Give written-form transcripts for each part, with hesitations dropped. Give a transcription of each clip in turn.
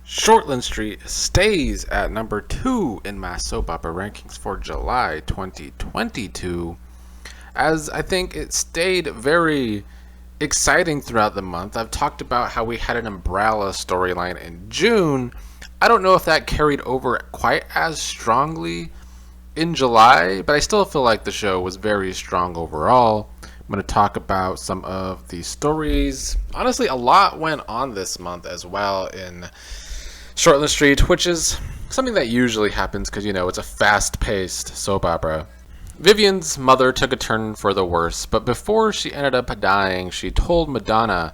Shortland Street stays at number 2 in my soap opera rankings for July 2022, as I think it stayed very exciting throughout the month. I've talked about how we had an umbrella storyline in June. I don't know if that carried over quite as strongly in July, but I still feel like the show was very strong overall. I'm going to talk about some of the stories. Honestly, a lot went on this month as well in Shortland Street, which is something that usually happens because, it's a fast-paced soap opera. Vivian's mother took a turn for the worse, but before she ended up dying, she told Madonna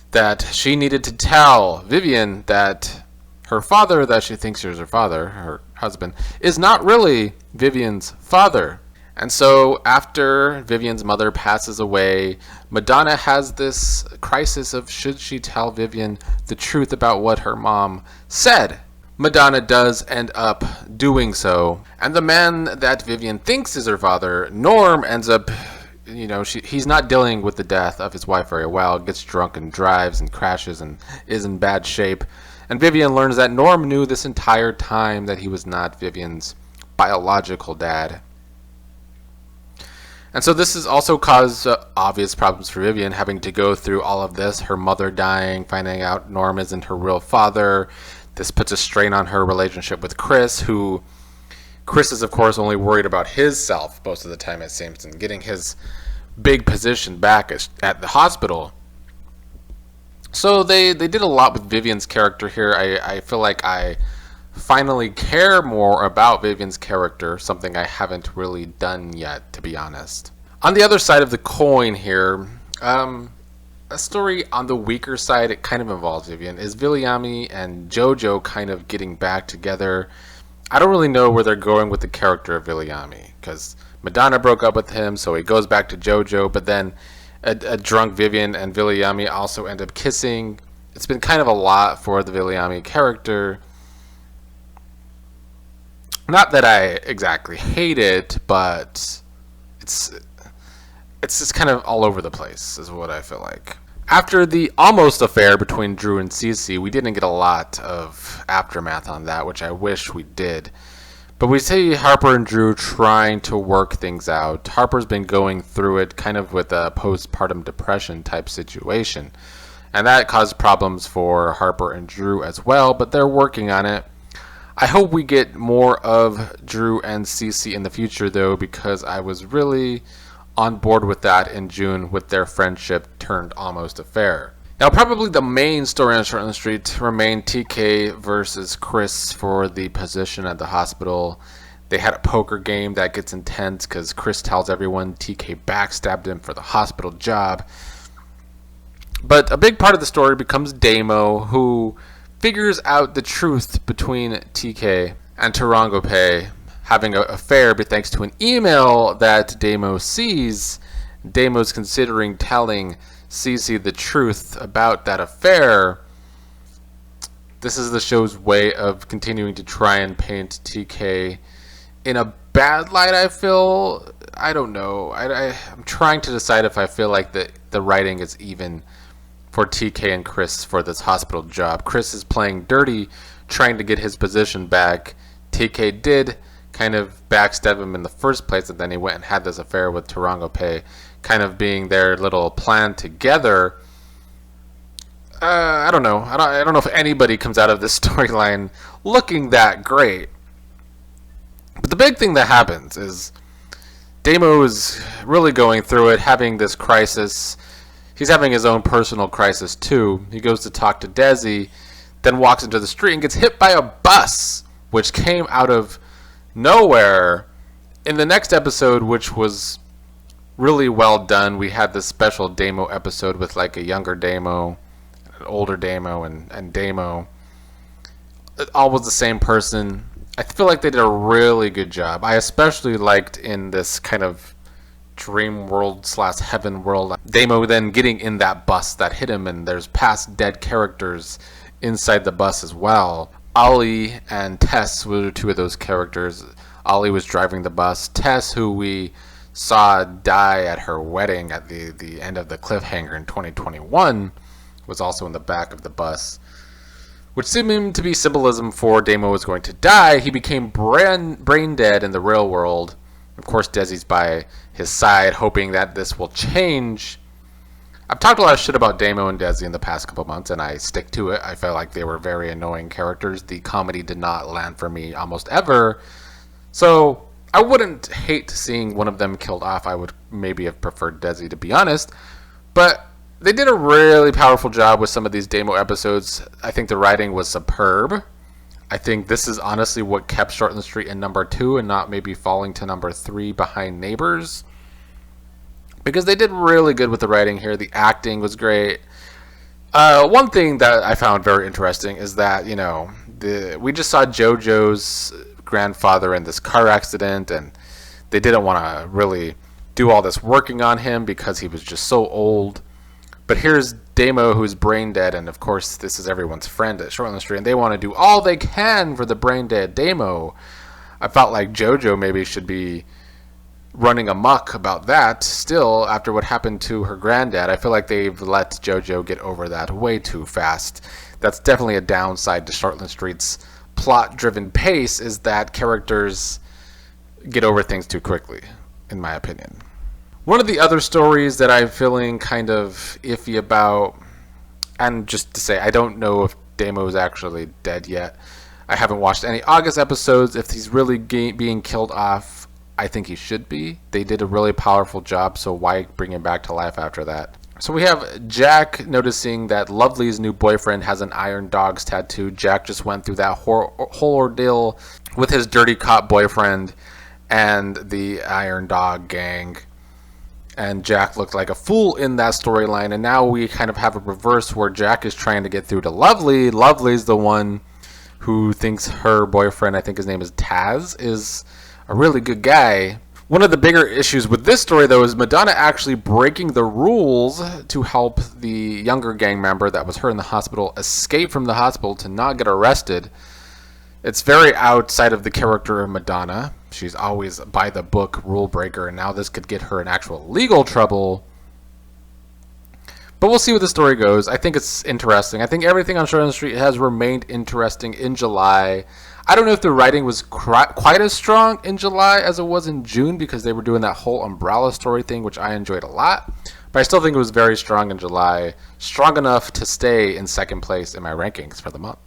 that she needed to tell Vivian that her father, that she thinks is her father, her husband, is not really Vivian's father. And so after Vivian's mother passes away, Madonna has this crisis of should she tell Vivian the truth about what her mom said. Madonna does end up doing so. And the man that Vivian thinks is her father, Norm, ends up, he's not dealing with the death of his wife very well, gets drunk and drives and crashes and is in bad shape. And Vivian learns that Norm knew this entire time that he was not Vivian's biological dad. And so this has also caused obvious problems for Vivian, having to go through all of this, her mother dying, finding out Norm isn't her real father. This puts a strain on her relationship with Chris, who Chris is, of course, only worried about his self most of the time, it seems, and getting his big position back at the hospital. So they did a lot with Vivian's character here. I feel like I finally care more about Vivian's character, something I haven't really done yet, to be honest. On the other side of the coin here, a story on the weaker side, it kind of involves Vivian, is Viliami and Jojo kind of getting back together. I don't really know where they're going with the character of Viliami, because Madonna broke up with him, so he goes back to Jojo, but then a drunk Vivian and Viliami also end up kissing. It's been kind of a lot for the Viliami character. Not that I exactly hate it, but it's just kind of all over the place, is what I feel like. After the almost affair between Drew and Cece, we didn't get a lot of aftermath on that, which I wish we did. But we see Harper and Drew trying to work things out. Harper's been going through it kind of with a postpartum depression type situation. And that caused problems for Harper and Drew as well, but they're working on it. I hope we get more of Drew and Cece in the future, though, because I was really on board with that in June with their friendship turned almost affair. Now, probably the main story on Shortland Street remained TK versus Chris for the position at the hospital. They had a poker game that gets intense because Chris tells everyone TK backstabbed him for the hospital job. But a big part of the story becomes Damo, who figures out the truth between TK and Tarangope having an affair, but thanks to an email that Damo sees. Damo's considering telling Cece the truth about that affair. This is the show's way of continuing to try and paint TK in a bad light, I feel. I don't know. I'm trying to decide if I feel like the writing is even for TK and Chris for this hospital job. Chris is playing dirty, trying to get his position back. TK did kind of backstab him in the first place, and then he went and had this affair with Tarangope, kind of being their little plan together. I don't know. I don't know if anybody comes out of this storyline looking that great. But the big thing that happens is Damo is really going through it, having this crisis. He's having his own personal crisis, too. He goes to talk to Desi, then walks into the street and gets hit by a bus, which came out of nowhere. In the next episode, which was really well done, we had this special Damo episode with like a younger Damo, an older Damo, and Damo. It all was the same person. I feel like they did a really good job. I especially liked in this kind of dream world / heaven world, Damo then getting in that bus that hit him, and there's past dead characters inside the bus as well. Ollie and Tess were two of those characters. Ollie was driving the bus. Tess, who we saw die at her wedding at the end of the cliffhanger in 2021, was also in the back of the bus. which seemed to be symbolism for Damo was going to die. He became brain dead in the real world. Of course, Desi's by his side, hoping that this will change. I've talked a lot of shit about Damo and Desi in the past couple months, and I stick to it. I felt like they were very annoying characters. The comedy did not land for me almost ever. So I wouldn't hate seeing one of them killed off. I would maybe have preferred Desi, to be honest. But they did a really powerful job with some of these Damo episodes. I think the writing was superb. I think this is honestly what kept Shortland Street in number 2 and not maybe falling to number 3 behind Neighbors. Because they did really good with the writing here. The acting was great. One thing that I found very interesting is that, we just saw JoJo's grandfather in this car accident, and they didn't want to really do all this working on him because he was just so old. But here's Damo, who's brain dead, and of course this is everyone's friend at Shortland Street, and they want to do all they can for the brain dead Damo. I felt like JoJo maybe should be running amok about that still after what happened to her granddad. I feel like they've let JoJo get over that way too fast. That's definitely a downside to Shortland Street's plot-driven pace, is that characters get over things too quickly, in my opinion. One of the other stories that I'm feeling kind of iffy about, and just to say, I don't know if Damo is actually dead yet. I haven't watched any August episodes. If he's really being killed off, I think he should be. They did a really powerful job, so why bring him back to life after that? So we have Jack noticing that Lovely's new boyfriend has an Iron Dogs tattoo. Jack just went through that whole ordeal with his dirty cop boyfriend and the Iron Dog gang. And Jack looked like a fool in that storyline. And now we kind of have a reverse where Jack is trying to get through to Lovely. Lovely's the one who thinks her boyfriend, I think his name is Taz, is a really good guy. One of the bigger issues with this story, though, is Madonna actually breaking the rules to help the younger gang member that was hurt in the hospital escape from the hospital to not get arrested. It's very outside of the character of Madonna. She's always by the book rule breaker, and now this could get her in actual legal trouble. But we'll see where the story goes. I think it's interesting. I think everything on Shortland Street has remained interesting in July. I don't know if the writing was quite as strong in July as it was in June, because they were doing that whole umbrella story thing, which I enjoyed a lot. But I still think it was very strong in July, strong enough to stay in second place in my rankings for the month.